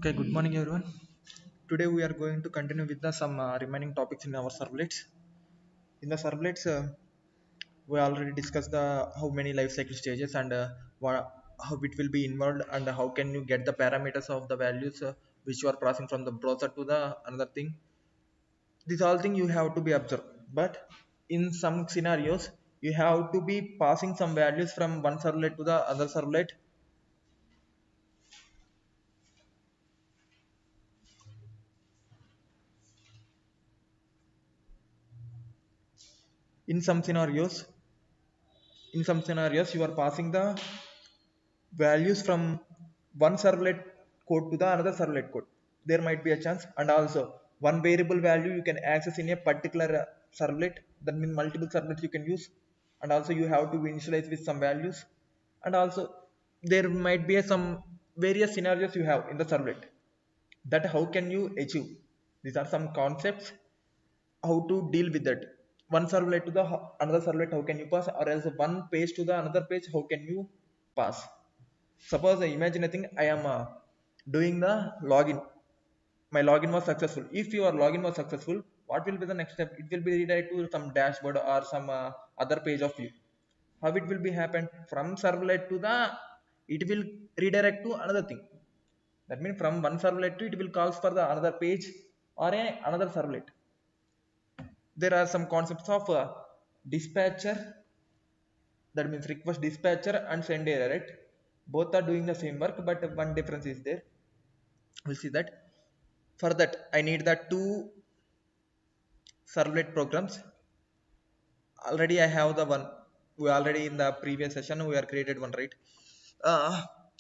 Okay, good morning everyone. Today we are going to continue with the some remaining topics in our servlets. In the servlets, we already discussed the how many life cycle stages and how it will be involved and how can you get the parameters of the values which you are passing from the browser to the another thing. This all thing you have to be observed. But in some scenarios, you have to be passing some values from one servlet to the other servlet. In some scenarios, you are passing the values from one servlet code to the another servlet code. There might be a chance, and also one variable value you can access in a particular servlet. That means multiple servlets you can use, and also you have to initialize with some values, and also there might be some various scenarios you have in the servlet. That how can you achieve? These are some concepts how to deal with that. One servlet to the another servlet how can you pass, or else one page to the another page how can you pass. Suppose imagine a thing, I am doing the login. My login was successful. If your login was successful, what will be the next step? It will be redirect to some dashboard or some other page of you. How it will be happen? From servlet to the, it will redirect to another thing. That means from one servlet to it will calls for the another page or another servlet. There are some concepts of dispatcher, that means request dispatcher and send direct. Both are doing the same work, but one difference is there. We'll see that. For that I need the two servlet programs. Already I have the one. We already in the previous session we are created one, right?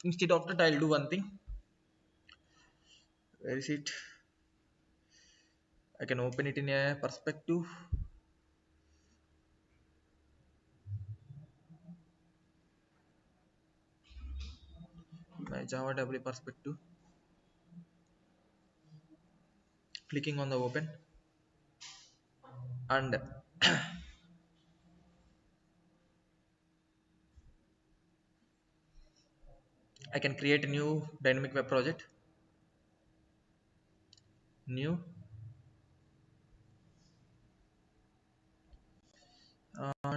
Instead of that I'll do one thing. Where is it? I can open it in a perspective. My Java W perspective. Clicking on the open, and I can create a new dynamic web project. New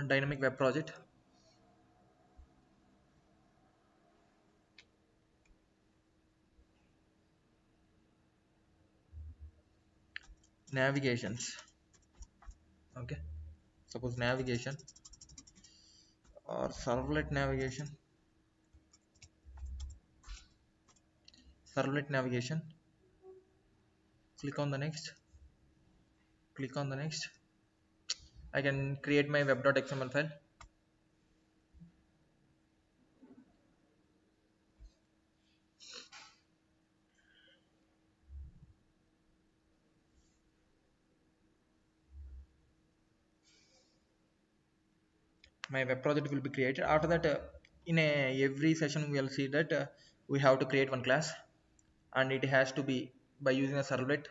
dynamic web project. Navigations. Okay, suppose navigation or servlet navigation. Servlet navigation. Click on the next. Click on the next. I can create my web.xml file. My web project will be created. After that, in every session we will see that we have to create one class, and it has to be by using a servlet.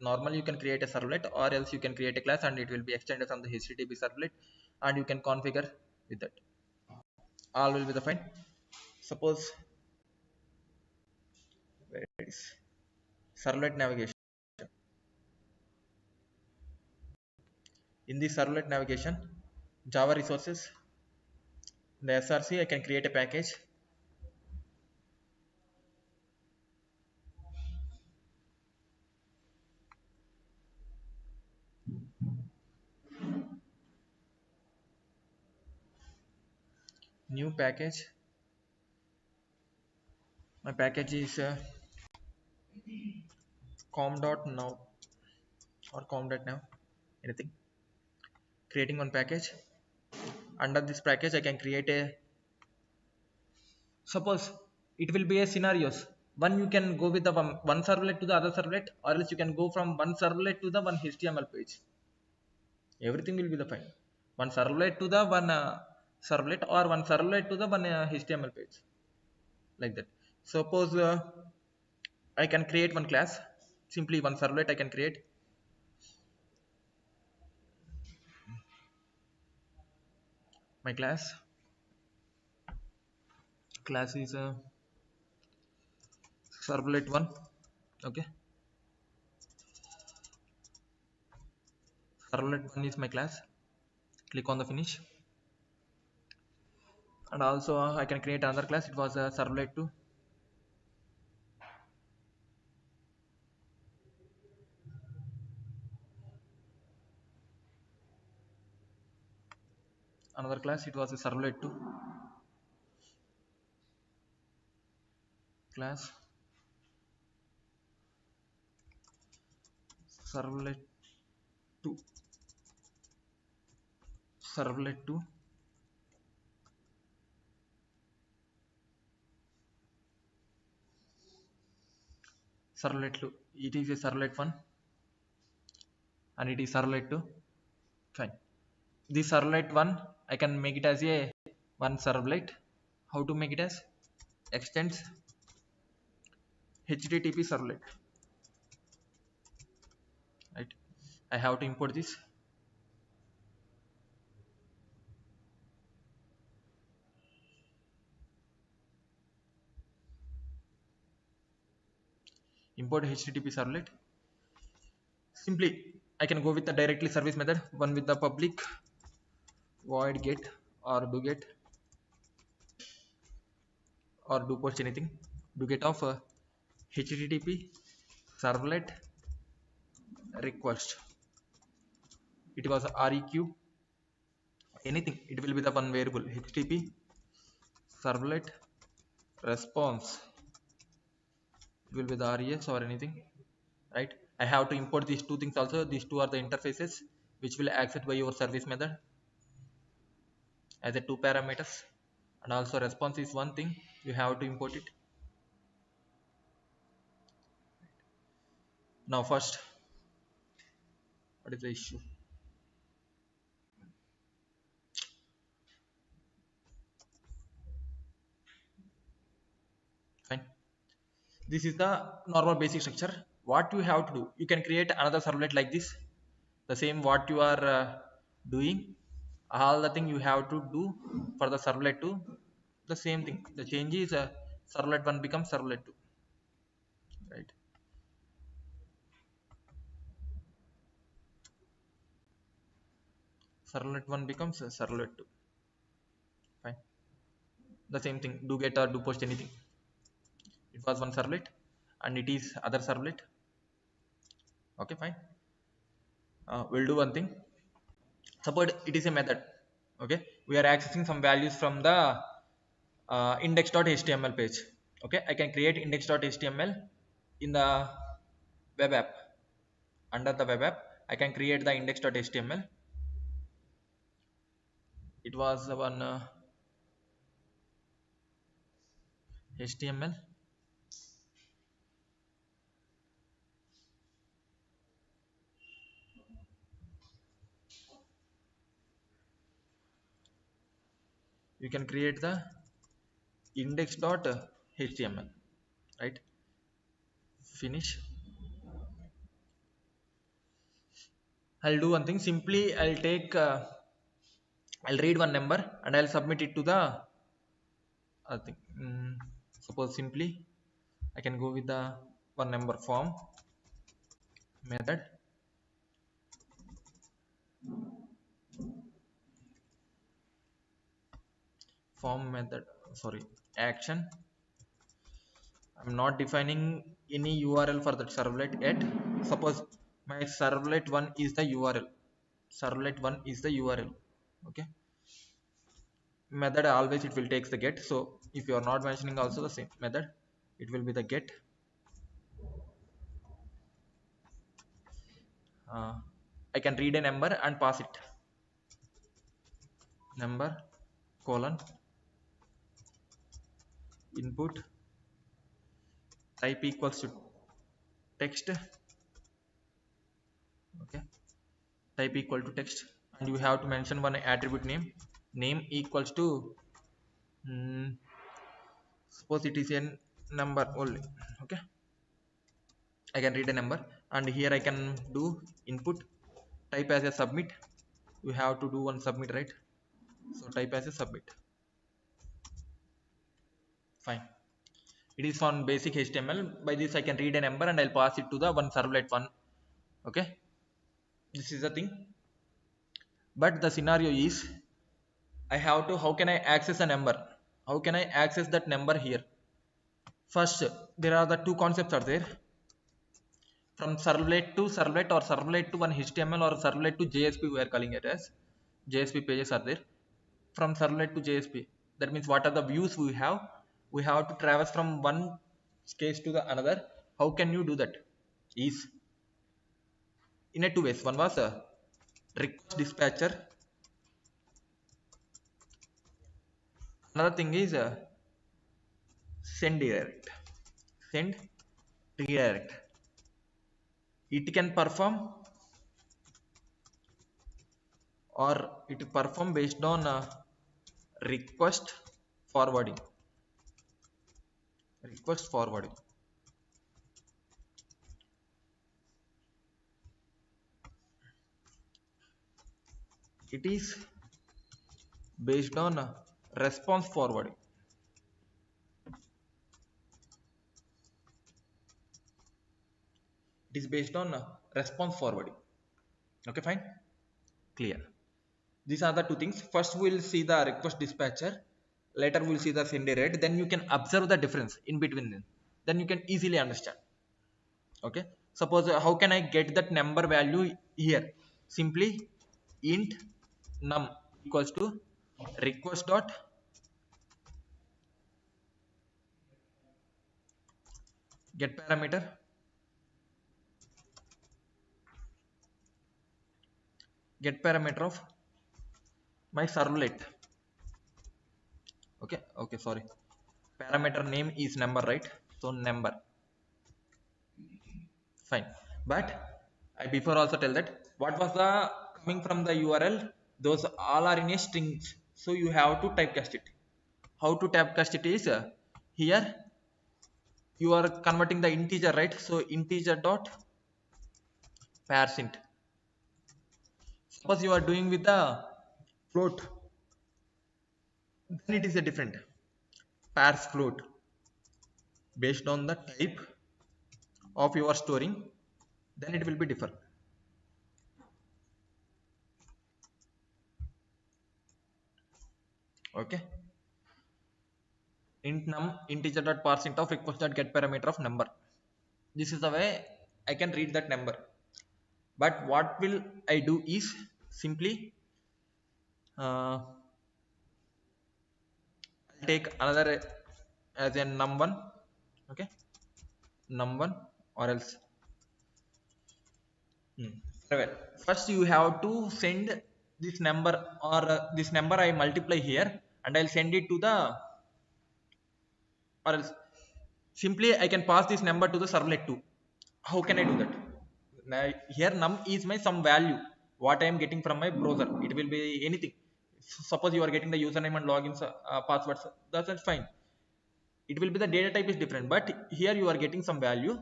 Normally you can create a servlet, or else you can create a class and it will be extended on the HTTP servlet, and you can configure with that. All will be the fine. Suppose where it is servlet navigation. In the servlet navigation, Java resources, the src, I can create a package. New package. My package is com.now or com.now, anything. Creating one package. Under this package I can create a, suppose it will be a scenarios. One, you can go with the one servlet to the other servlet, or else you can go from one servlet to the one HTML page. Everything will be the fine. One servlet to the one servlet, or one servlet to the one HTML page, like that. Suppose I can create one class. Simply one servlet I can create. My class is servlet 1. Okay, servlet 1 is my class. Click on the finish, and also I can create another class. It was servlet 2. Another class, it was a servlet 2 class. Servlet 2, servlet 2, servlet 2. It is a servlet 1 and it is servlet 2. Fine. This servlet 1, I can make it as a one servlet. How to make it as? Extends HTTP servlet. Right. I have to import this. Import HTTP servlet. Simply, I can go with the directly service method, one with the public void get or do get or do post anything. Do get of HTTP servlet request. It was req anything. It will be the one variable HTTP servlet response. It will be the res or anything, right? I have to import these two things also. These two are the interfaces which will access by your service method as a two parameters, and also response is one thing you have to import it. Now first, what is the issue? Fine. This is the normal basic structure. What you have to do, you can create another servlet like this, the same what you are doing. All the thing you have to do for the servlet 2, the same thing. The change is servlet 1 becomes servlet 2, right? Servlet 1 becomes servlet 2. Fine. The same thing, do get or do post anything. It was one servlet and it is other servlet. Okay, fine. We'll do one thing. Suppose it is a method. Okay, we are accessing some values from the index.html page. Okay, I can create index.html in the web app. Under the web app, I can create the index.html. It was one HTML. You can create the index.html, right? Finish. I'll do one thing. Simply, I'll read one number and I'll submit it to the thing. Suppose simply, I can go with the one number form method. Form method, sorry, action. I'm not defining any URL for that servlet yet. Suppose my servlet 1 is the URL. Servlet 1 is the URL. Okay. Method always it will take the get. So if you are not mentioning also the same method, it will be the get. I can read a number and pass it. Number colon input type equals to text. Okay, type equal to text, and you have to mention one attribute name equals to suppose it is a number only. Okay, I can read a number, and here I can do input type as a submit. You have to do one submit, right? So type as a submit. Fine. It is on basic HTML. By this I can read a number and I'll pass it to the one servlet one. Okay, this is the thing. But the scenario is, I have to, how can I access a number? How can I access that number here? First, there are the two concepts are there. From servlet to servlet, or servlet to one HTML, or servlet to JSP, we are calling it as JSP pages are there. From servlet to JSP, that means what are the views we have? We have to traverse from one case to the another. How can you do that? Is in a two ways. One was a request dispatcher. Another thing is send direct. Send redirect. It can perform, or it perform based on request forwarding. Request forwarding. It is based on response forwarding. It is based on response forwarding. Okay, fine, clear. These are the two things. First we'll see the request dispatcher, later we'll see the send rate. Then you can observe the difference in between them, then you can easily understand. Okay, suppose how can I get that number value here? Simply int num equals to request dot get parameter, get parameter of my servlet. Okay, okay, sorry, parameter name is number, right? So number, fine. But I before also tell that what was the coming from the URL, those all are in a strings, so you have to typecast it. How to typecast it is here you are converting the integer, right? So integer dot parseInt. Suppose you are doing with the float, then it is a different parse float based on the type of your storing, then it will be different. Okay, int num integer dot parseInt of request dot get parameter of number. This is the way I can read that number. But what will I do is simply I'll take another as a num1. Okay, num1, or else well, first you have to send this number, or this number I multiply here and I'll send it to the, or else simply I can pass this number to the servlet 2. How can I do that? Now here num is my some value what I am getting from my browser. It will be anything. Suppose you are getting the username and logins passwords, that's fine. It will be the data type is different, but here you are getting some value.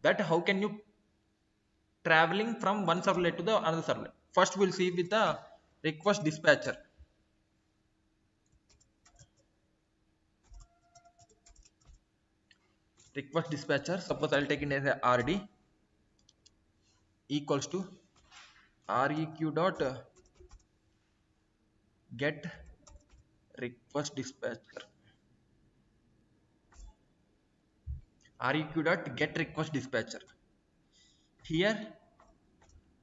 That how can you traveling from one servlet to the another servlet? First we'll see with the request dispatcher. Request dispatcher, suppose I'll take it as a RD equals to req dot get request dispatcher. Req dot get request dispatcher. Here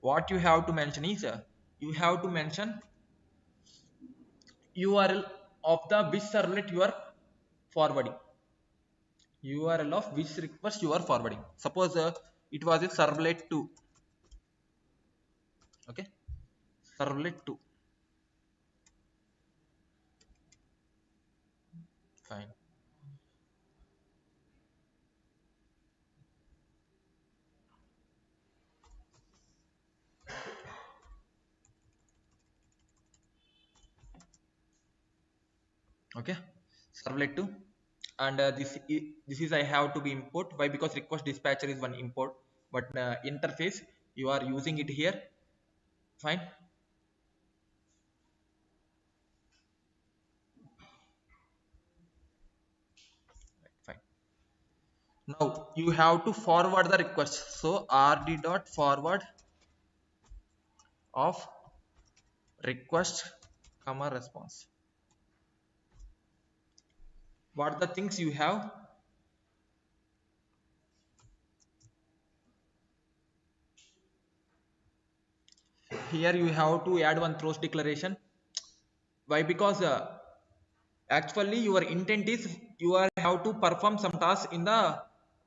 what you have to mention is you have to mention URL of the which servlet you are forwarding. URL of which request you are forwarding. Suppose it was a servlet 2. Okay, servlet 2. Fine. Okay, servlet 2, and this is I have to be import. Why? Because request dispatcher is one import, but interface you are using it here. Fine. Fine. Now you have to forward the request. So rd dot forward of request comma response. What are the things you have? Here you have to add one throws declaration. Why? Because actually your intent is you are have to perform some task in the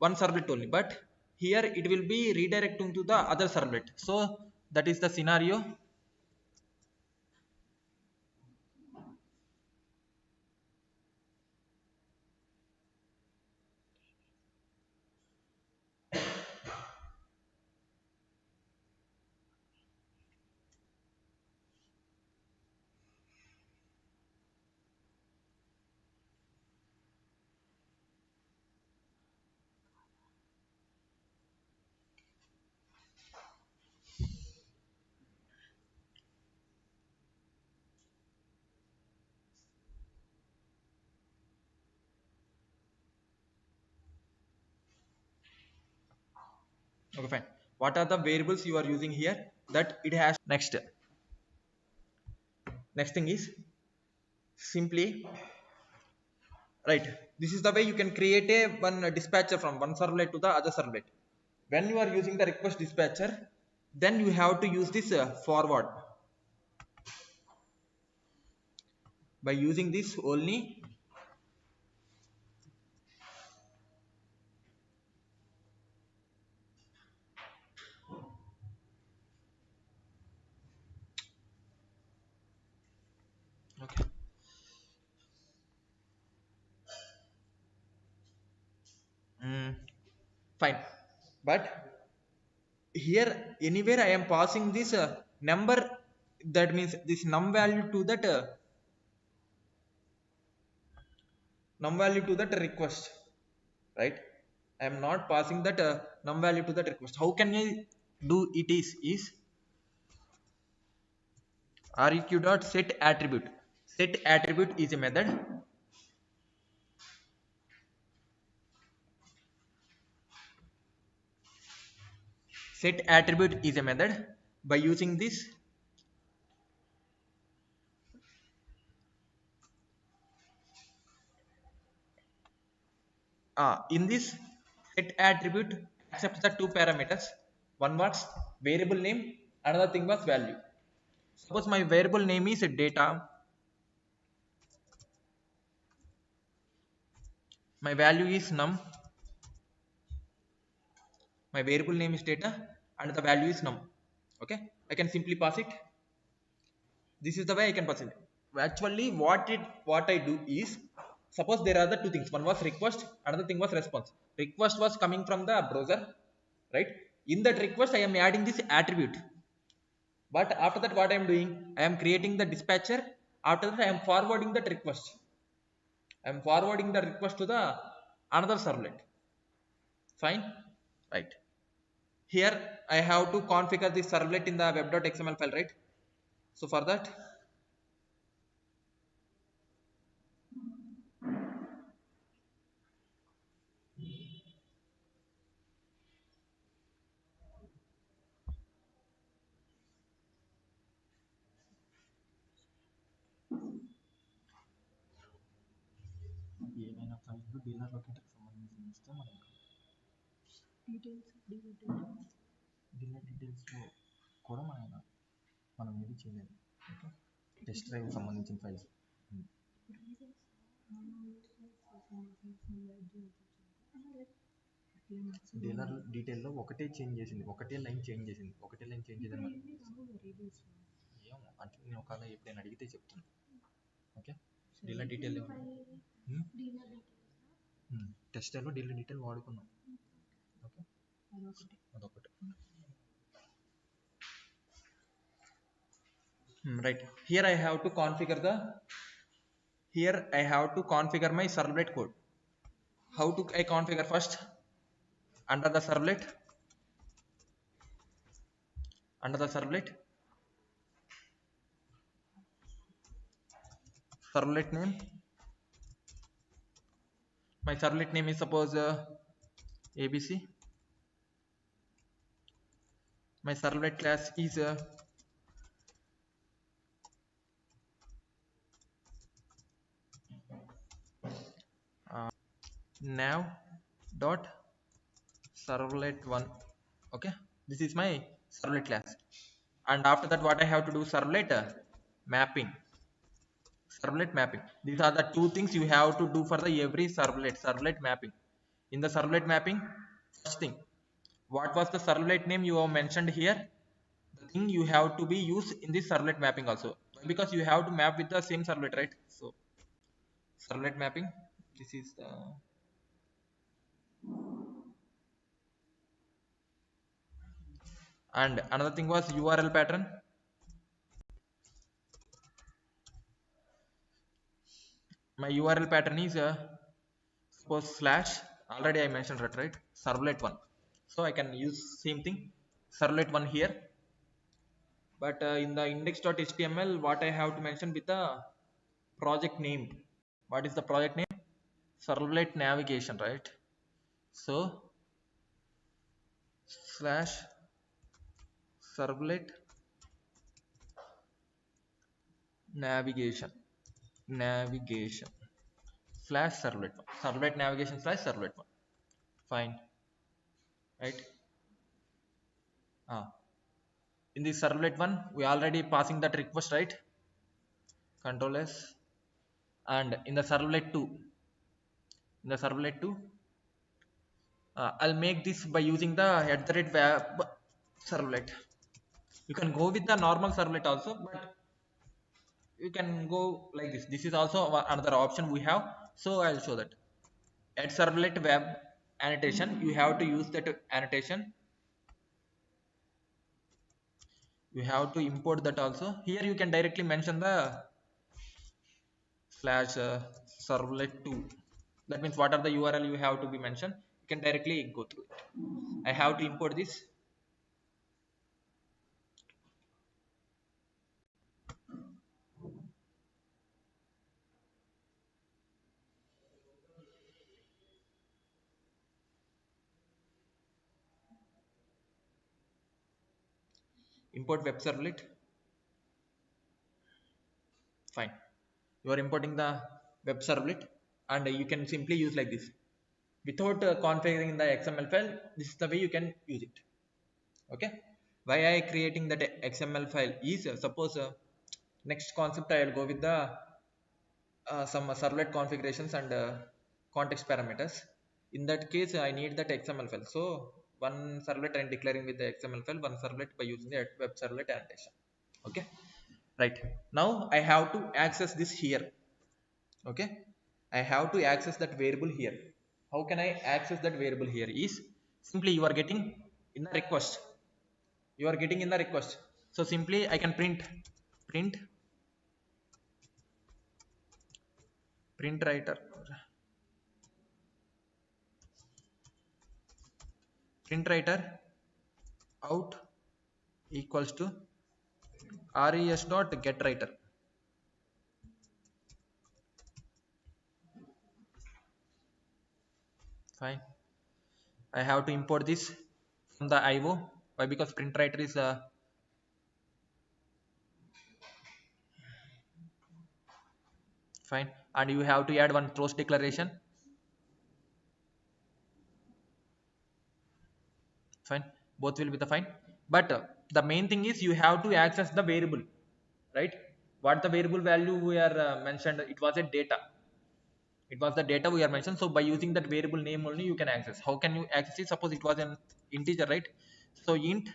one servlet only, but here it will be redirecting to the other servlet. So that is the scenario. Okay, fine. What are the variables you are using here? That it has next thing is simply right. This is the way you can create a one dispatcher from one servlet to the other servlet. When you are using the request dispatcher, then you have to use this forward. By using this only, okay, fine. But here anywhere I am passing this number, that means this num value to that request, right? I am not passing that num value to that request. How can I do it? Is req dot set attribute. Set attribute is a method. Set attribute is a method. By using this, in this set attribute accepts the two parameters. One was variable name, another thing was value. Suppose my variable name is data, my value is num, my variable name is data, and the value is num. Okay, I can simply pass it. This is the way I can pass it. Actually what I do is, suppose there are the two things. One was request, another thing was response. Request was coming from the browser, right? In that request I am adding this attribute, but after that what I am doing, I am creating the dispatcher. After that I am forwarding that request. I am forwarding the request to the another servlet. Fine, right? Here I have to configure this servlet in the web.xml file, right? So for that, ఏమైనా file dealer లొకేటర్కి సంబంధించి ఇస్తే మనం dealer డీటెయిల్స్లో కూడా మనం ఏది చేయలేదు. Okay, test drive సంబంధించిన files dealer డీటెయిల్లో ఒకటే చేంజ్ చేసింది, ఒకటే లైన్ చేంజ్ చేసింది. ఏమో అంటే నేను ఒకవేళ ఎప్పుడైనా అడిగితే చెప్తాను. ఓకే, డీలర్ డీటెయిల్ టెస్ట్లో డీలర్ డీటెయిల్ వాడుకున్నాం. ఓకే, అదొకటి. Right, here I have to configure my servlet code. How to I configure? First, under the servlet servlet name, my servlet name is suppose ABC. My servlet class is nav dot servlet one. Okay, this is my servlet class, and after that what I have to do, servlet mapping. Servlet mapping, these are the two things you have to do for the every servlet mapping. In the servlet mapping, first thing, what was the servlet name you have mentioned here, the thing you have to be used in this servlet mapping also, because you have to map with the same servlet, right? So servlet mapping, this is the, and another thing was URL pattern. My URL pattern is suppose slash, already I mentioned that, right? Servlet one, so I can use same thing, servlet one here. But in the index.html, what I have to mention with the project name, what is the project name? Servlet navigation, right? So slash servlet navigation slash servlet one, servlet navigation slash servlet one. Fine, right? In the servlet one, we already passing that request, right? Control S. And in the servlet 2, I'll make this by using the @web servlet. You can go with the normal servlet also, but you can go like this. This is also another option we have, so I'll show that. At servlet web annotation, you have to use that annotation, you have to import that also. Here you can directly mention the slash servlet 2. That means what are the URL you have to be mentioned, you can directly go through it. I have to import this. Import web servlet. Fine, you are importing the web servlet, and you can simply use like this without configuring the XML file. This is the way you can use it. Okay, why I creating that XML file is suppose next concept I will go with the some servlet configurations and context parameters. In that case I need that XML file, so one servlet I am declaring with the XML file, one servlet by using the web servlet annotation. Okay, right, now I have to access this here. Okay, I have to access that variable here. How can I access that variable here is simply you are getting in the request, you are getting in the request, so simply I can print print writer print writer out equals to res dot get writer. Fine, I have to import this from the IO. Why? Because print writer is fine, and you have to add one throws declaration. Fine, both will be the fine, but the main thing is you have to access the variable, right? What the variable value we are mentioned, it was a data, it was the data we are mentioned, so by using that variable name only you can access. How can you access it? Suppose it was an integer, right? So int,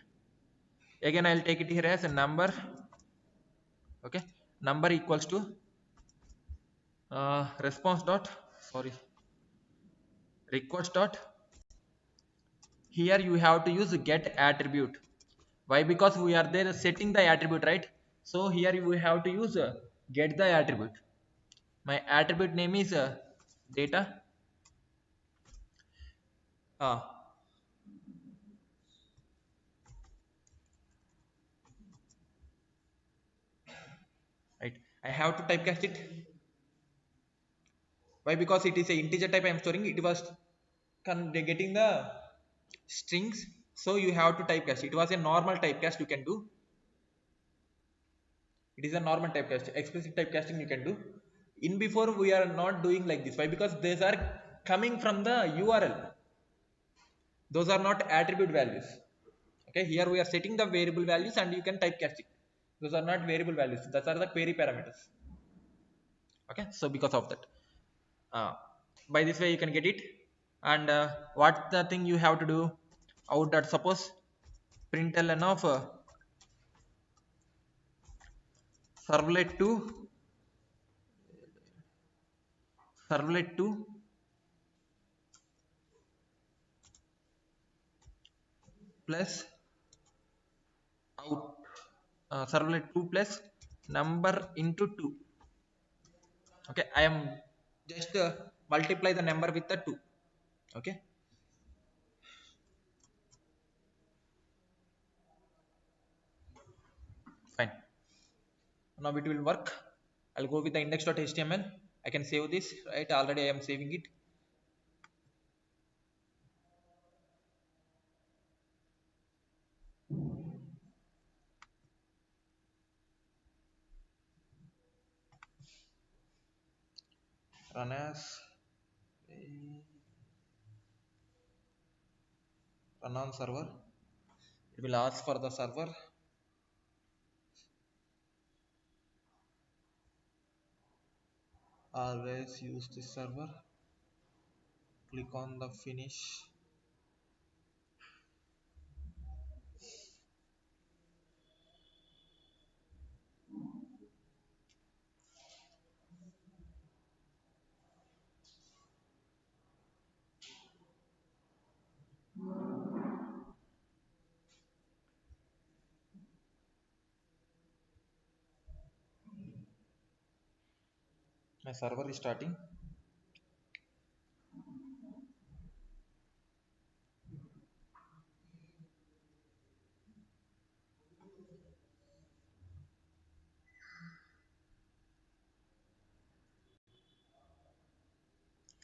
again I'll take it here as a number. Okay, number equals to response dot, sorry, request dot, here you have to use get attribute. Why? Because we are there setting the attribute, right? So here we have to use get the attribute. My attribute name is data. uh, right, I have to typecast it. Why? Because it is a integer type I am storing, it was getting the strings, so you have to typecast. It was a normal typecast you can do. It is a normal typecast. Explicit typecasting you can do. In before we are not doing like this. Why? Because these are coming from the URL. Those are not attribute values. Okay, here we are setting the variable values and you can typecast it. Those are not variable values. Those are the query parameters. Okay, so because of that, uh, by this way you can get it. And what the thing you have to do out that suppose println of servlet to servlet to plus out servlet 2 plus number into 2. Okay, I am just multiply the number with the 2. Okay, fine. Now it will work. I'll go with the index.html. I can save this, right? Already I am saving it. Run as run on server. It will ask for the server. Always use this server. Click on the finish. My server is starting.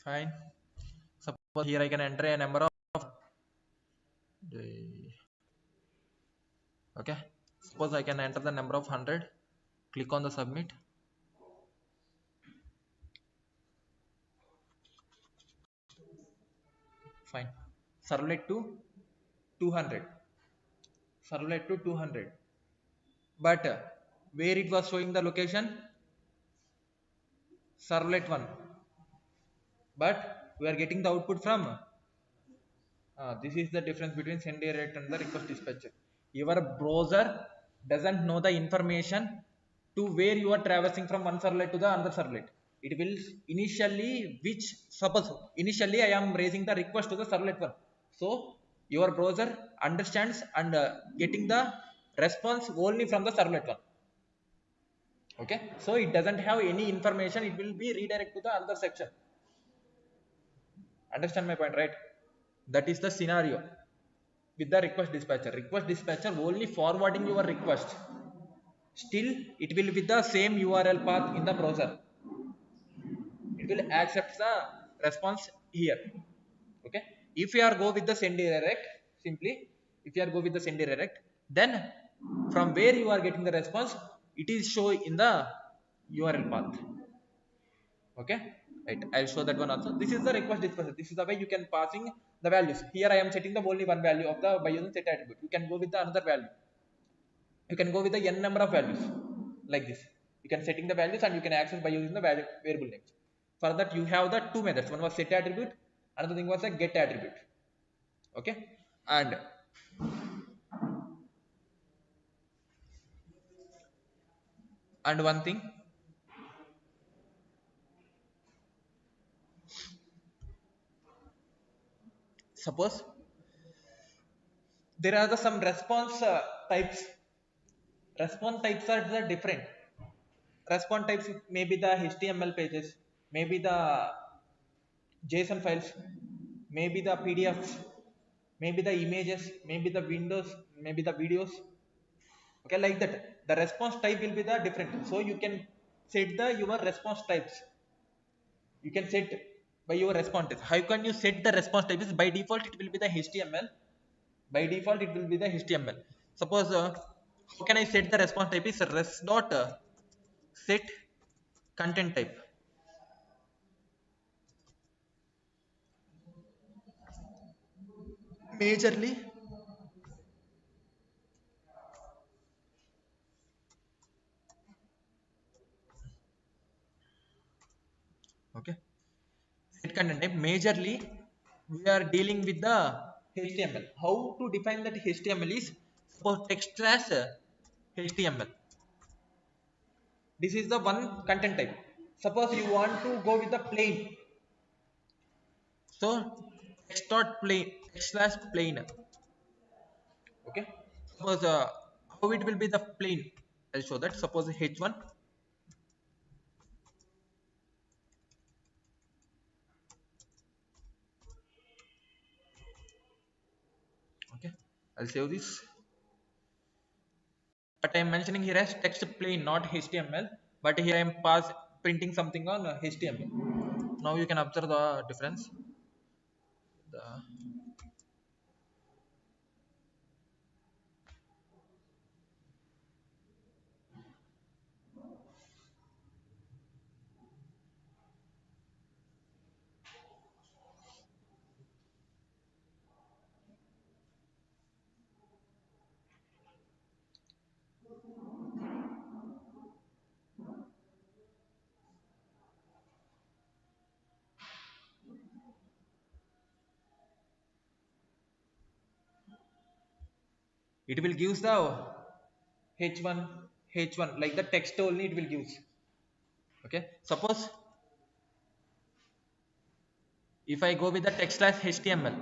Fine. Suppose here I can enter a number of okay. Suppose I can enter the number of 100. Click on the submit. Fine. Servlet to 200. Servlet to 200. But where it was showing the location? Servlet 1. But we are getting the output from this is the difference between sendRedirect and the RequestDispatcher. Your browser doesn't know the information to where you are traversing from one servlet to the another servlet. It will initially, which suppose initially I am raising the request to the servlet 1. So your browser understands and getting the response only from the servlet 1. Okay, so it doesn't have any information. It will be redirect to the other section. Understand my point, right? That is the scenario with the request dispatcher. Request dispatcher only forwarding your request. Still, it will with the same URL path in the browser. It will accept the response here. Okay. If you are go with the sendRedirect, simply, if you are go with the sendRedirect, then from where you are getting the response, it is show in the URL path. Okay, right, I'll show that one also. This is the request dispatcher. This is the way you can passing the values. Here I am setting the only one value of the by using set attribute. You can go with the another value. You can go with the n number of values like this. You can setting the values and you can access by using the variable names. For that you have the two methods. One was set attribute, another thing was a get attribute. Okay, and one thing, suppose there are some response types. Response types are the different. Response types maybe the HTML pages, maybe the JSON files, maybe the PDFs, maybe the images, maybe the windows, maybe the videos. Okay, like that. The response type will be the different. So you can set the your response types. You can set by your response type. How can you set the response type? Is by default it will be the HTML. By default it will be the HTML. Suppose how can I set the response type? Is res dot set content type. Majorly, okay. Set content type. Majorly, we are dealing with the HTML. How to define that HTML is suppose text slash HTML. This is the one content type. Suppose you want to go with the plain. So text dot plain text slash plain. Okay. Suppose how it will be the plain. I'll show that. Suppose h1. Okay. I'll save this. But I am mentioning here as text plain, not HTML. But here I am printing something on HTML. Now you can observe the difference. The, it will give the h1 h1 like the text only it will give. Okay. Suppose if I go with the text slash HTML,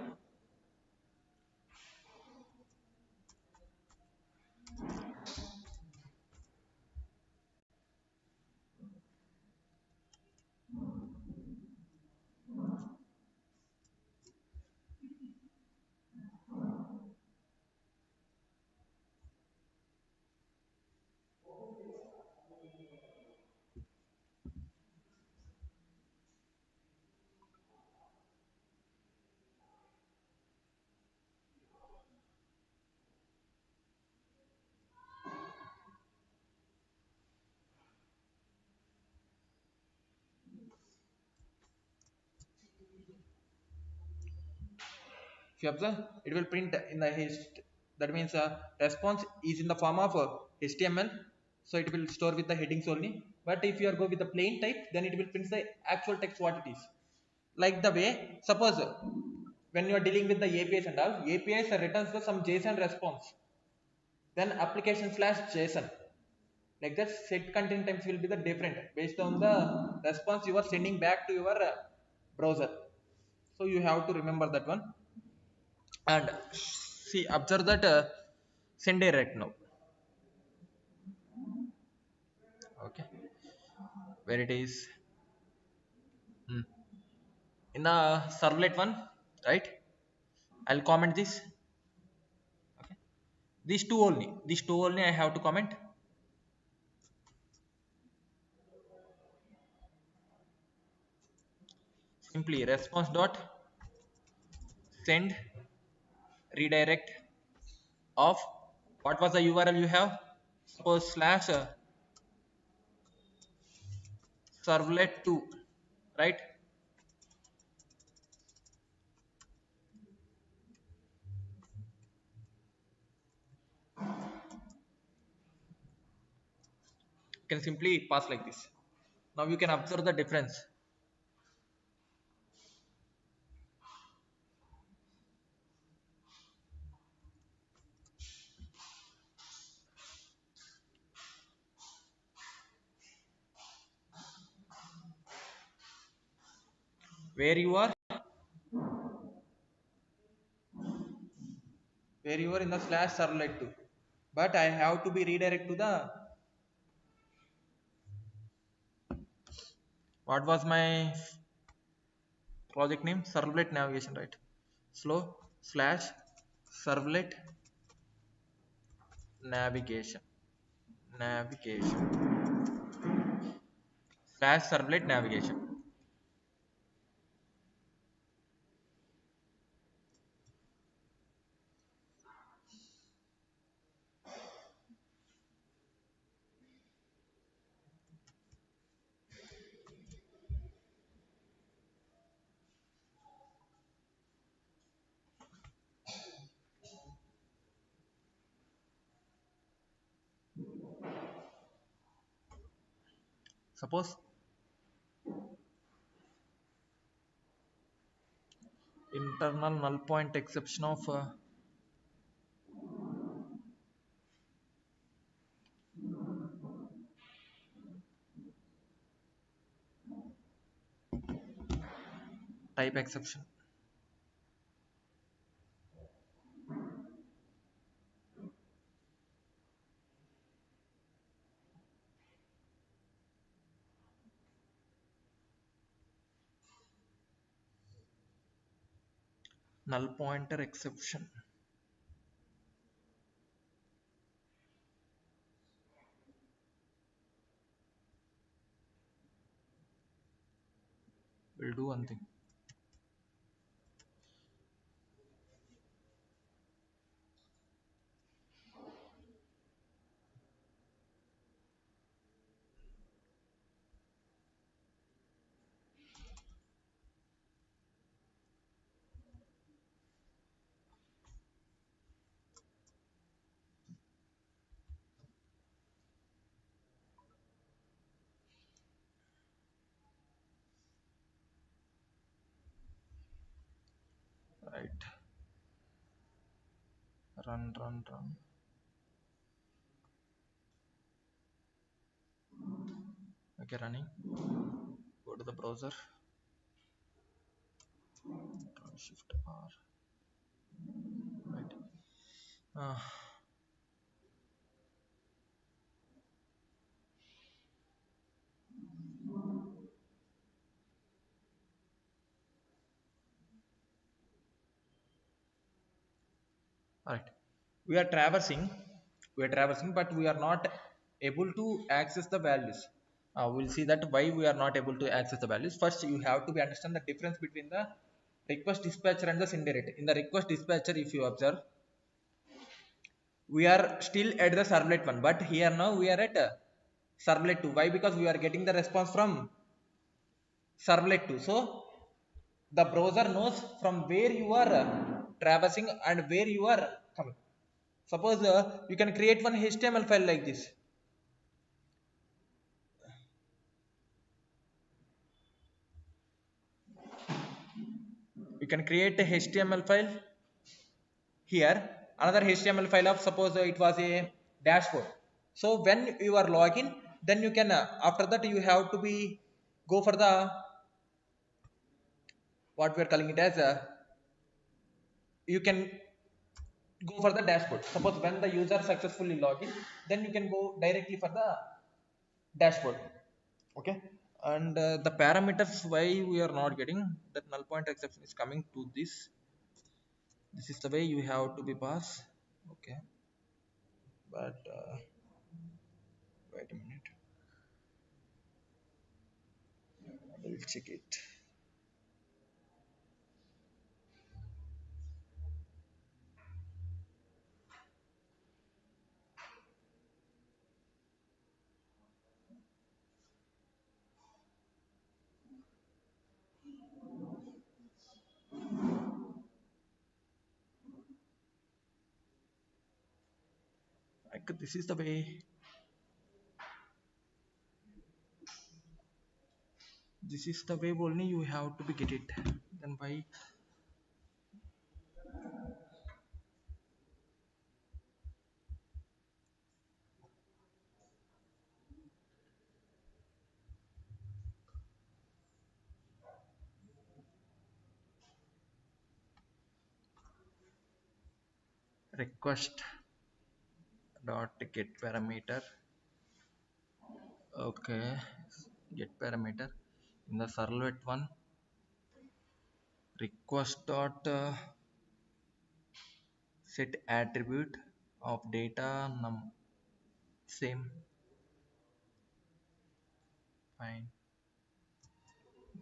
if you observe, it will print in the HTML. That means response is in the form of HTML, so it will store with the headings only. But if you are go with the plain type, then it will print the actual text what it is. Like the way, suppose when you are dealing with the APIs and all, APIs returns the some JSON response, then application slash JSON. Like that, set content types will be the different based on the response you are sending back to your browser. So you have to remember that one. And see, observe that sendRedirect now. Okay, where it is in the servlet one, right? I'll comment this. Okay, these two only I have to comment. Simply response dot send redirect of what was the URL you have. Suppose slash servlet 2, right? You can simply pass like this. Now you can observe the difference. Where you are, where you are in the slash servlet 2, but I have to be redirect to the what was my project name? Servlet navigation, right? Slow slash servlet navigation navigation slash servlet navigation. Suppose internal null point exception of type exception. Null pointer exception. We'll do one thing. Right. Run. Okay, running. Go to the browser. Control Shift R. Right. Uh, right. We are traversing. But we are not able to access the values. We'll see that why we are not able to access the values. First, you have to be understand the difference between the request dispatcher and the sendRedirect. In the request dispatcher, if you observe, we are still at the servlet one, but here now we are at servlet 2. Why? Because we are getting the response from servlet 2. So the browser knows from where you are traversing and where you are coming. Suppose you can create one HTML file like this. You can create a HTML file here, another HTML file of suppose it was a dashboard. So when you are login, then you can after that you have to be go for the what we are calling it as you can go for the dashboard. Suppose when the user successfully login, then you can go directly for the dashboard. Okay, and the parameters why we are not getting that null point exception is coming to this is the way you have to be pass. Okay, but wait a minute, I will check it. Like this is the way, this is the way only you have to be get it. Then by request dot get parameter. Okay, get parameter in the servlet one, request dot set attribute of data num same. Fine.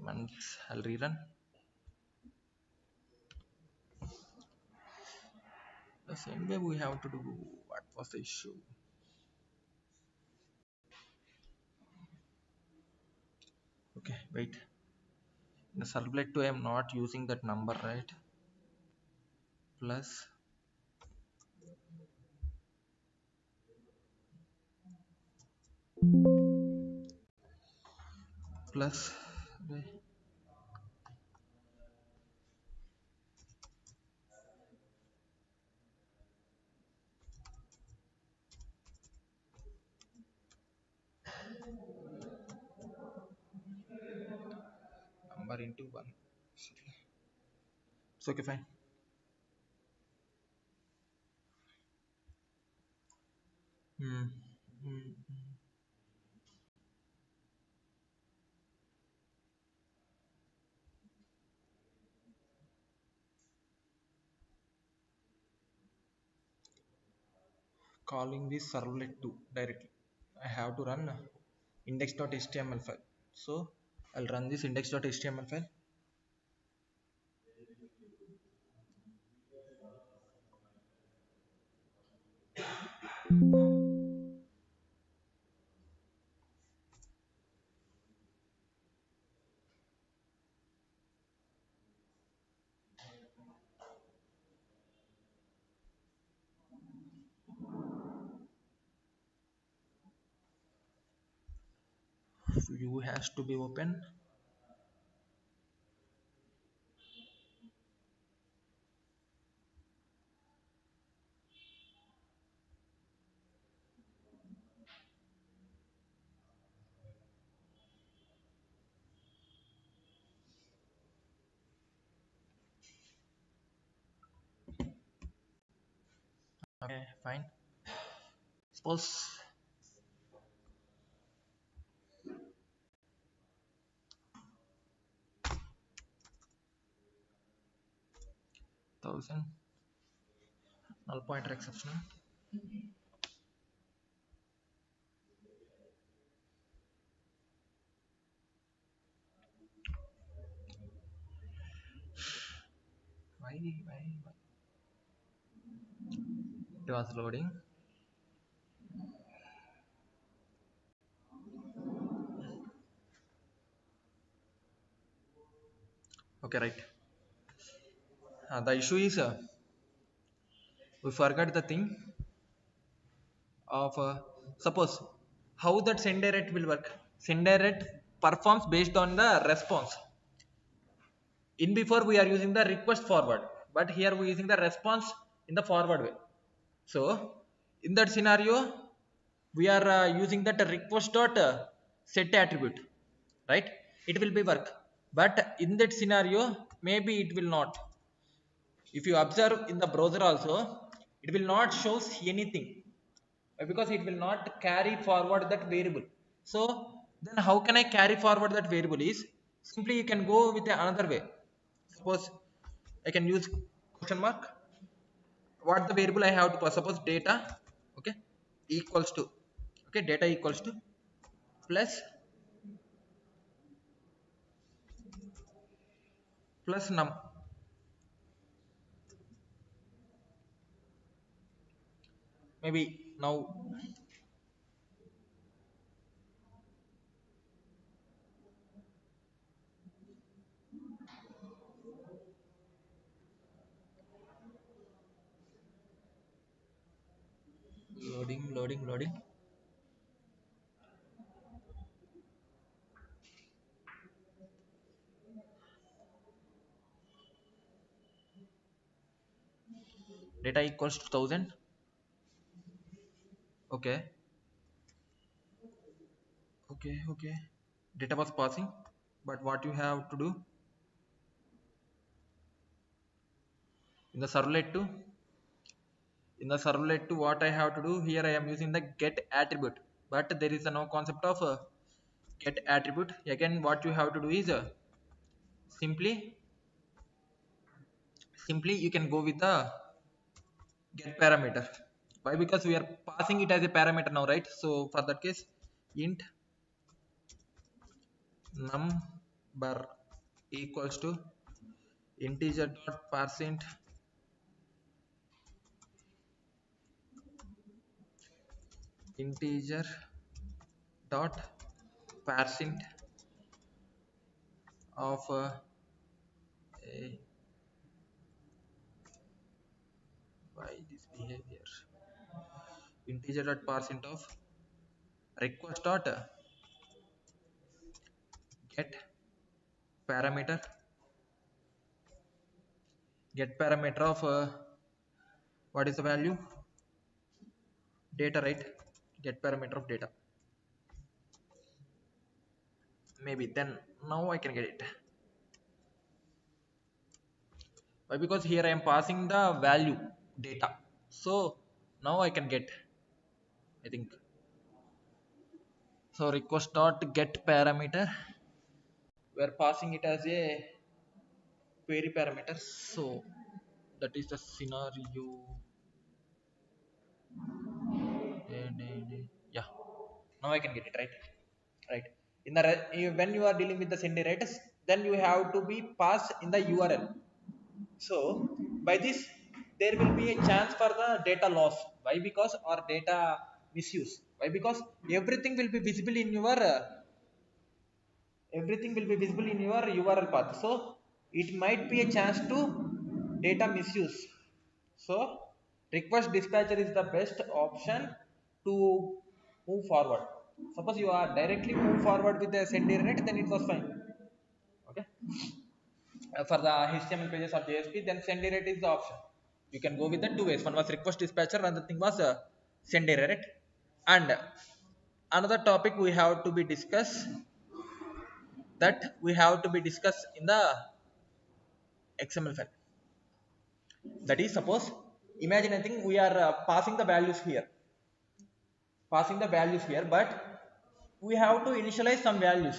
Once I'll rerun. The same way we have to do. What was the issue? Okay, wait. In the servlet 2 I am not using that number, right? Plus plus number into 1. It's okay, fine. Hmm. Hmm. Calling this servlet 2 directly. I have to run index.html file. So I'll run this index.html file. View has to be open. Okay, fine. Suppose 1000 null pointer exception. Why? It was loading. Okay, right. The issue is we forgot the thing of suppose how that sendDirect will work. SendDirect performs based on the response. In before we are using the request forward, but here we are using the response in the forward way. So in that scenario, we are using that request dot set attribute, right? It will be work, but in that scenario maybe it will not. If you observe in the browser also, it will not shows anything because it will not carry forward that variable. So then how can I carry forward that variable is simply you can go with another way. Suppose I can use question mark. What the variable I have to pass? Suppose data, okay, equals to, okay, data equals to plus num. Maybe now loading. Data equals to 1000. Okay, okay. Data was passing, but what you have to do in the servlet 2, what I have to do here, I am using the get attribute, but there is no concept of get attribute. Again what you have to do is simply you can go with the get parameter. Why? Because we are passing it as a parameter now, right? So for that case, int number equals to integer dot parseInt integer dot parseInt of a, why this behavior, integer dot parseInt of request dot get parameter, get parameter of what is the value, data, right? Get parameter of data, maybe. Then now I can get it. Why? Because here I am passing the value data, so now I can get, I think. So request dot get parameter, we are passing it as a query parameter, so that is the scenario. Yeah, now I can get it, right. In the when you are dealing with the sendRedirect, then you have to be passed in the URL. So by this there will be a chance for the data loss. Why? Because or data misuse. Why? Because everything will be visible in your URL path. So it might be a chance to data misuse. So request dispatcher is the best option to move forward. Suppose you are directly move forward with the sendRedirect, then it was fine. Okay. For the HTML pages or JSP, then sendRedirect is the option. You can go with the two ways. One was request dispatcher, another thing was sendRedirect. And another topic we have to be discussed, in the XML file. That is, suppose imagine I think we are passing the values here, but we have to initialize some values.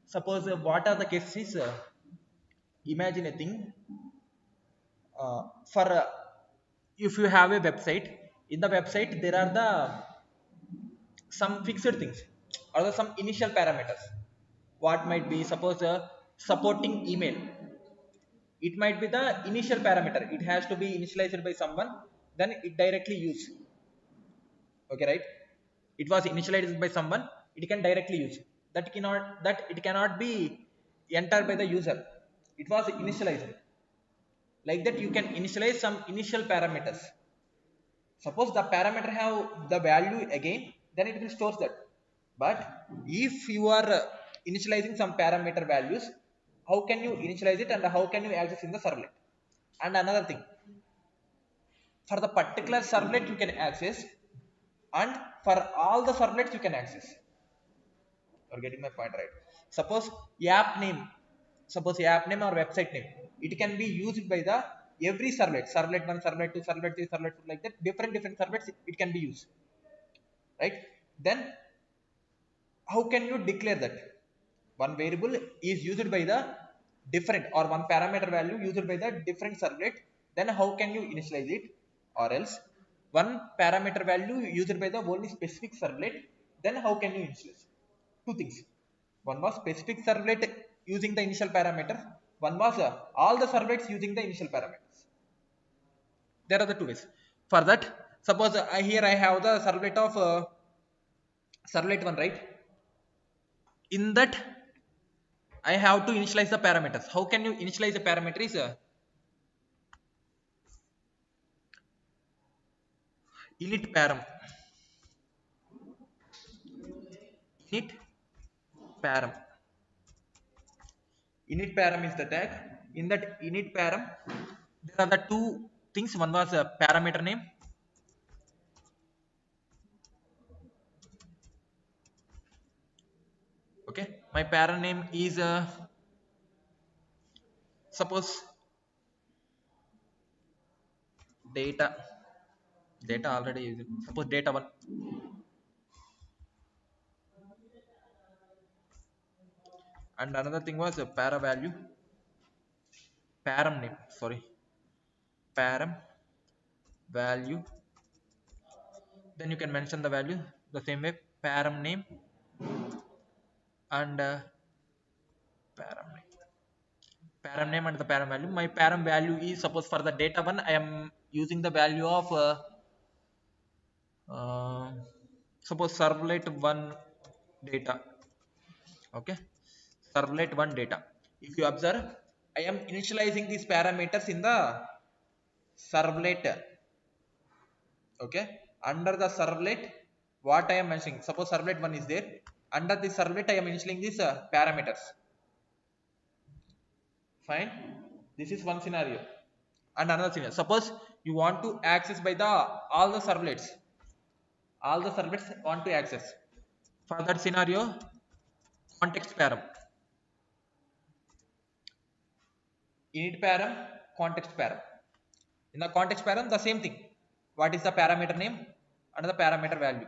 Suppose what are the cases? Imagine a thing for if you have a website, in the website there are the some fixed things or some initial parameters. What might be? Suppose supporting email, it might be the initial parameter, it has to be initialized by someone, then it directly use. Okay, right? It was initialized by someone, it can directly use. That it cannot be entered by the user, it was initialized. Like that you can initialize some initial parameters. Suppose the parameter have the value again, then it will store that. But if you are initializing some parameter values, how can you initialize it and how can you access in the servlet? And another thing, for the particular servlet you can access, and for all the servlets you can access. You're getting my point, right? Suppose app name, or website name, it can be used by the every servlet, servlet 1, servlet 2, servlet 3, servlet 4, like that, different servlets it can be used, right? Then how can you declare that one variable is used by the different, or one parameter value used by the different servlet? Then how can you initialize it? Or else one parameter value used by the only specific servlet, then how can you initialize? Two things. One was specific servlet using the initial parameter, one was all the servlets using the initial parameters. There are the two ways. For that, suppose here I have the servlet of servlet 1, right? In that I have to initialize the parameters. How can you initialize the parameters? Init param. Init param. Init param is the tag. In that init param, there are the two things. One was a parameter name. Okay, my param name is suppose data. Data already used. Suppose data 1. And another thing was a para value. Param name. Sorry. Param value. Then you can mention the value the same way. Param name and param name. Param name and the param value. My param value is, suppose for the data 1 I am using the value of uh, suppose servlet 1 data. Okay, servlet 1 data. If you observe, I am initializing these parameters in the servlet. Okay, under the servlet what I am mentioning, suppose servlet 1 is there, under the servlet I am initializing these parameters. Fine. This is one scenario. And another scenario. Suppose you want to access by the all the servlets. All the servlets want to access. For that scenario, context param. Init param, context param. In the context param, the same thing. What is the parameter name and the parameter value?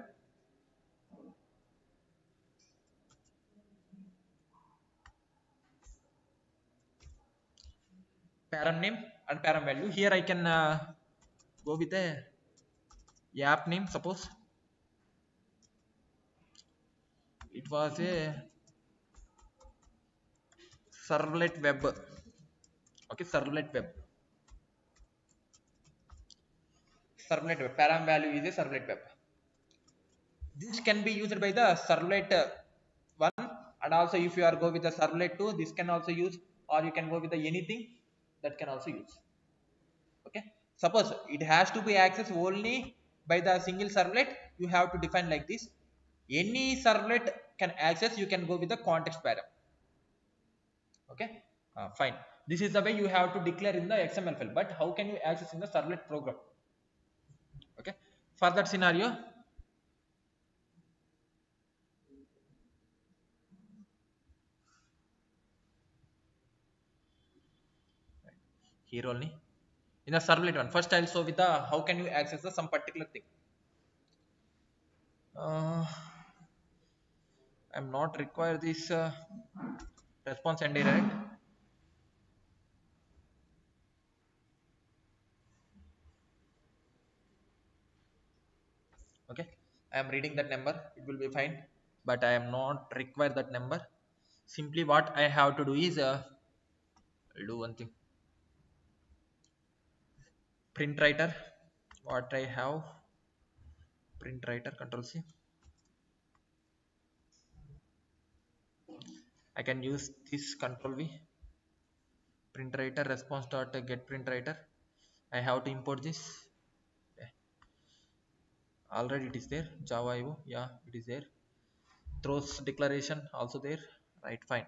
Param name and param value. Here I can go with a app name. Suppose it was a servlet web. Okay, servlet web. Servlet web. Param value is a servlet web. This can be used by the servlet 1, and also if you are go with the servlet 2, this can also use, or you can go with the anything that can also use. Okay, suppose it has to be accessed only by the single servlet, you have to define like this. Any servlet can access, you can go with the context param. Okay, fine. This is the way you have to declare in the XML file, but how can you access in the servlet program? Okay, for that scenario, here only in the servlet one, first I'll show with the how can you access the some particular thing. I'm not require this response and direct. Okay, I am reading that number, it will be fine, but I am not require that number. Simply what I have to do is I'll do one thing. Print writer, what I have, print writer, control C. I can use this control V. Print writer response dot get print writer. I have to import this. Okay. Already it is there. Java IO, yeah, it is there. Throws declaration also there. Right, fine.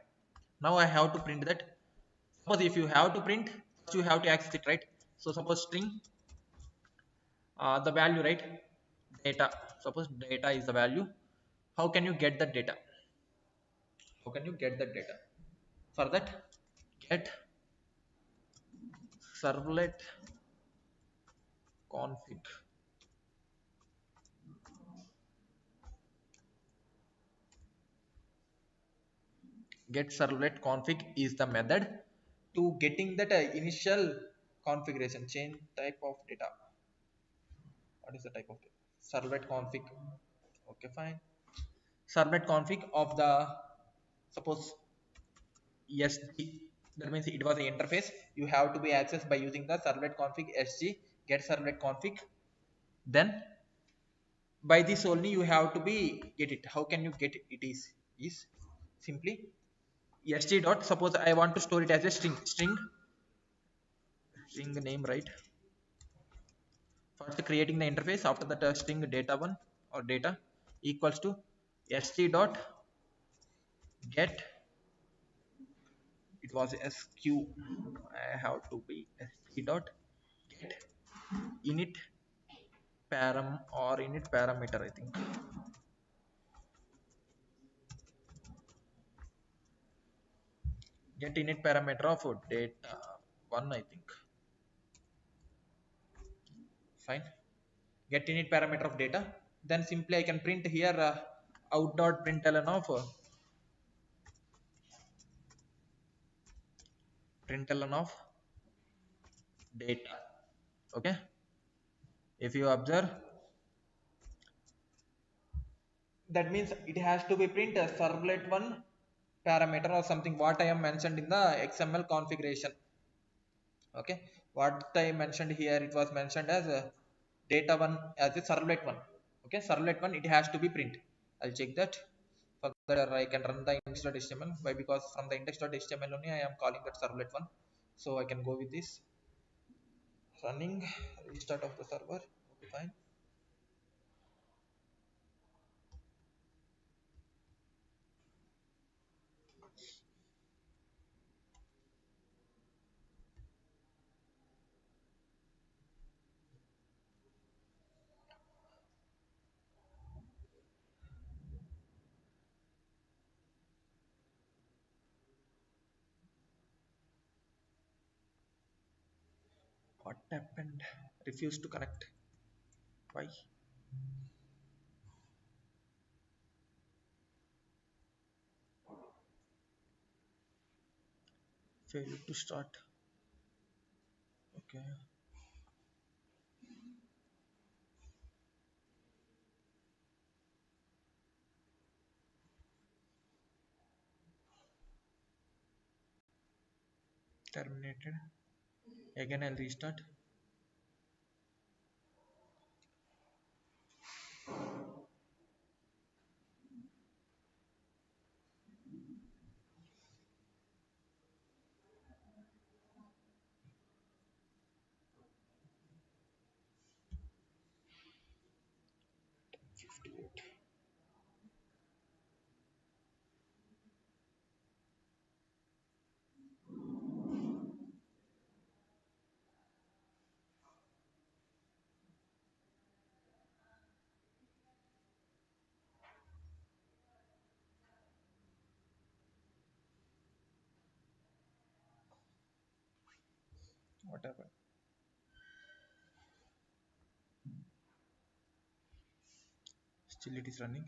Now I have to print that. Suppose if you have to print, you have to access it, right? So suppose string the value, right? Data. Suppose data is the value. How can you get that data? How can you get that data? For that, get servlet config. Get servlet config is the method to getting that initial configuration. Change type of data. What is the type of data? Servlet config. Okay, fine. Servlet config of the, suppose, SG. That means it was an interface. You have to be accessed by using the servlet config SG. Get servlet config. Then by this only you have to be get it. How can you get it? It is simply SG dot. Suppose I want to store it as a string name, right? First creating the interface, after that string data one or data equals to SG dot get, it was sq, I have to be SG dot get init param or init parameter, I think. Get init parameter of data one, I think. Fine. Get init parameter of data. Then simply I can print here out dot println of data. Okay. If you observe, that means it has to be print a servlet one parameter or something what I am mentioned in the XML configuration. Okay, what I mentioned here, it was mentioned as a data one as a servlet one. Okay, servlet one, it has to be print. I'll check that. Further I can run the index.html. Why? Because from the index.html only I am calling that servlet one, so I can go with this. Running restart of the server. Okay, fine. What happened? Refused to connect. Why? Failed to start. Okay. Terminated. Again, I'll restart. What happened? Still it is running.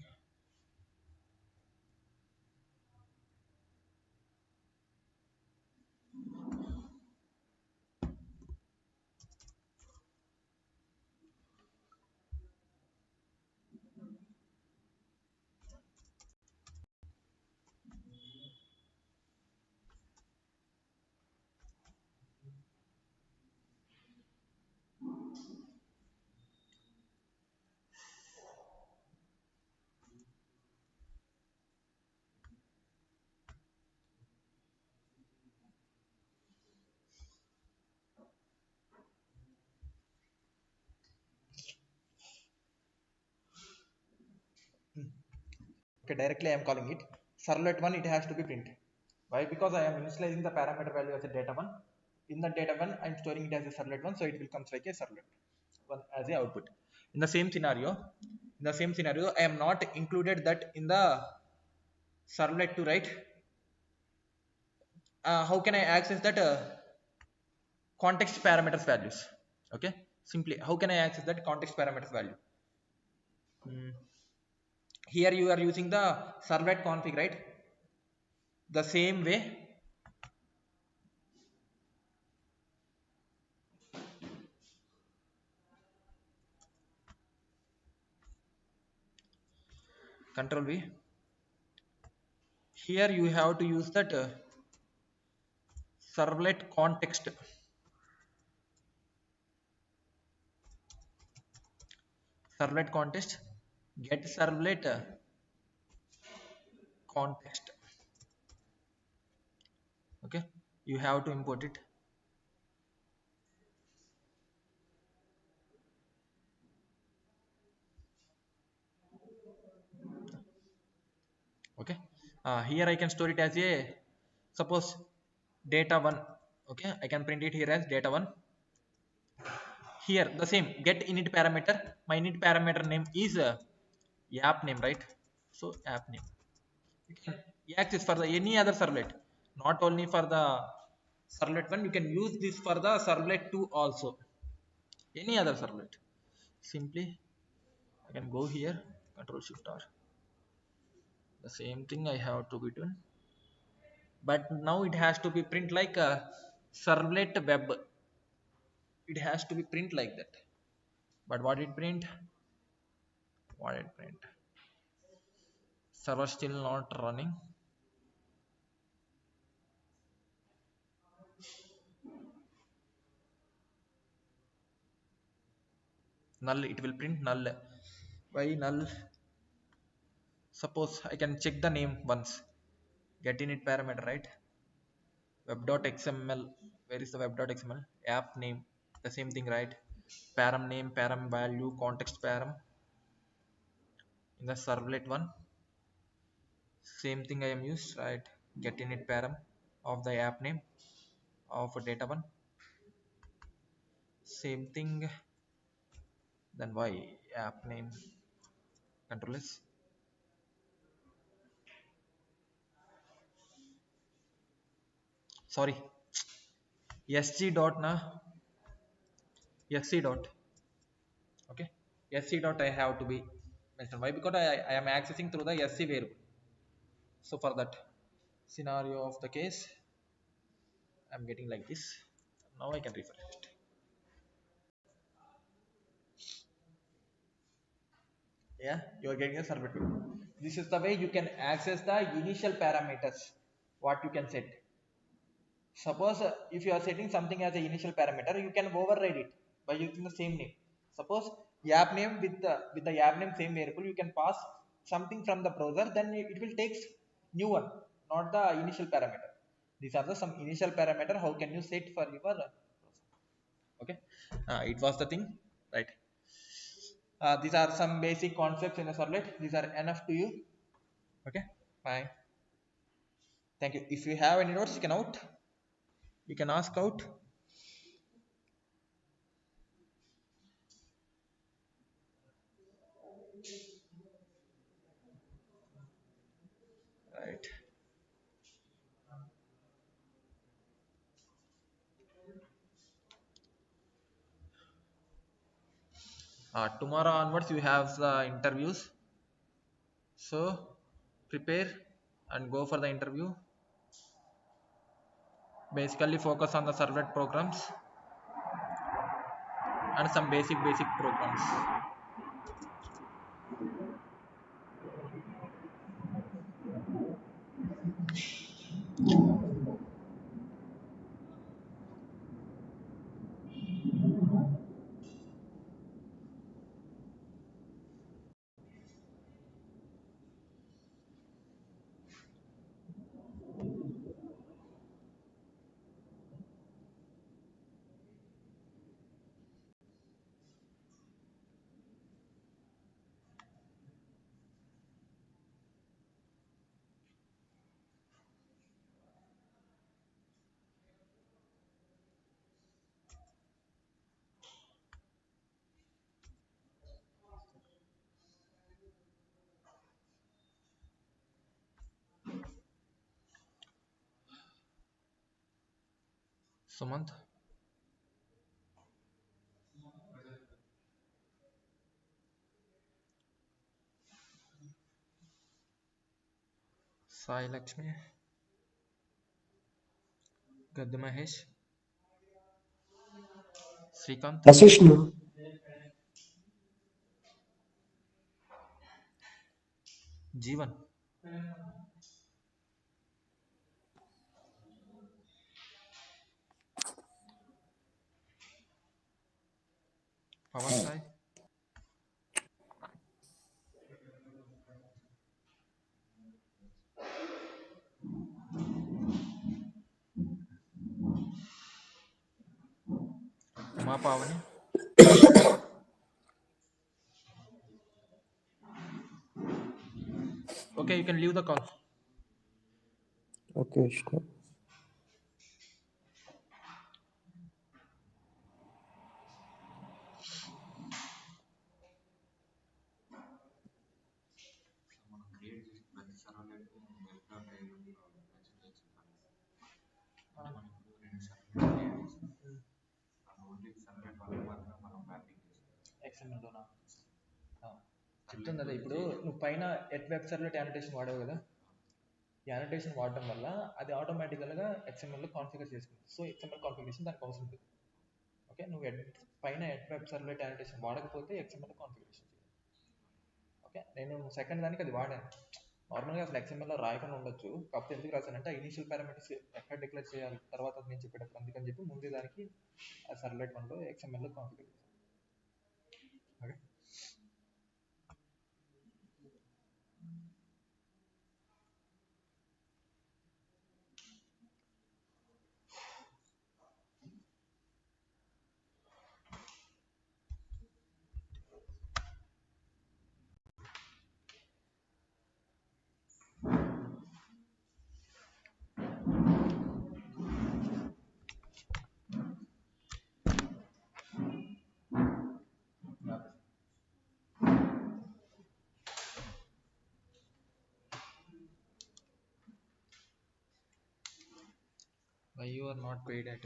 Okay, directly I am calling it. Servlet 1, it has to be print. Why? Because I am initializing the parameter value as a data 1. In the data 1, I am storing it as a servlet 1, so it will come like a servlet 1 as a output. In the same scenario, I am not included that in the servlet 2, right? How can I access that context parameters values? Okay, simply, how can I access that context parameters value? Hmm. Here you are using the servlet config, right? The same way, control V. Here you have to use that servlet context. Servlet context. Get servlet context. Okay, you have to import it. Okay, here I can store it as a, suppose, data 1. Okay, I can print it here as data 1. Here the same, get init parameter. My init parameter name is app name, right? So app name, you can access for the any other servlet, not only for the servlet 1. You can use this for the servlet 2 also, any other servlet. Simply I can go here, control shift R. The same thing I have to be done, but now it has to be print like a servlet web. It has to be print like that. But what it print, server still not running. Null, it will print null. Why null? Suppose I can check the name once. Get init parameter, right? Web.xml. Where is the web.xml? App name, the same thing, right? Param name, param value, context param. In the servlet 1, same thing I am used, right? Get init param of the app name of data 1. Same thing. Then why app name, control S. Sorry, sg dot na. sc dot. Okay, sc dot I have to be mentioned. Why? Because I am accessing through the sc variable. So for that scenario of the case, I'm getting like this. Now I can refresh it. Yeah, you are getting a servlet code. This is the way you can access the initial parameters what you can set. Suppose if you are setting something as an initial parameter, you can override it by using the same name. Suppose app name with the app name same variable, you can pass something from the browser, then it will take new one, not the initial parameter. These are the some initial parameter. How can you set for your browser? Okay, it was the thing, right? These are some basic concepts in a servlet. These are enough to you. Okay, bye. Thank you. If you have any notes, you can ask out. Right. Tomorrow onwards, you have the interviews. So prepare and go for the interview. Basically, focus on the servlet programs and some basic programs. Sumant, Sai Lakshmi, Gadda Mahesh, Srikanth, Asishnu. Jeevan, Pawan Sai, Uma Pavani. Okay, you can leave the call. Okay, Vishnu. XML లోనా? చెప్తుంది కదా ఇప్పుడు నువ్వు పైన at web సర్వెట్ యానిటేషన్ వాడావు కదా, ఈ యానిటేషన్ వాడటం వల్ల అది ఆటోమేటికల్గా XML లో కాన్ఫిగర్ చేసుకుంది. సో XML కాన్ఫిగరేషన్ దానికి అవసరం లేదు. ఓకే, నువ్వు పైన ఎట్ వెబ్ సర్వెట్ యానిటేషన్ వాడకపోతే XML కాన్ఫిగరేషన్ చేయాలి. ఓకే, నేను సెకండ్ దానికి అది వాడాను. నార్మల్గా అసలు XML లో రాయకుండా ఉండొచ్చు, కాకపోతే ఎందుకు రాశానంటే ఇనిషియల్ పారామీటర్స్ ఎక్కడ డిక్లేర్ చేయాలి తర్వాత అది నేను చెప్పేటప్పుడు, అందుకని చెప్పి ముందే దానికి ఆ సర్వెట్ వన్లో XML లో కాన్ఫిగర్ చేశాను. Okay, why you are not paid at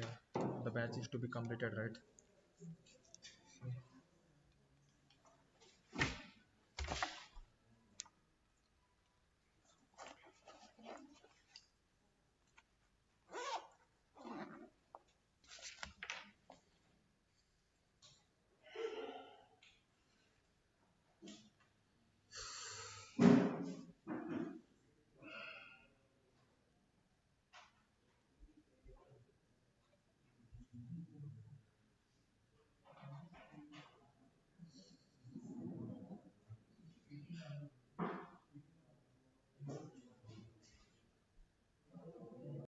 the batch is to be completed, right?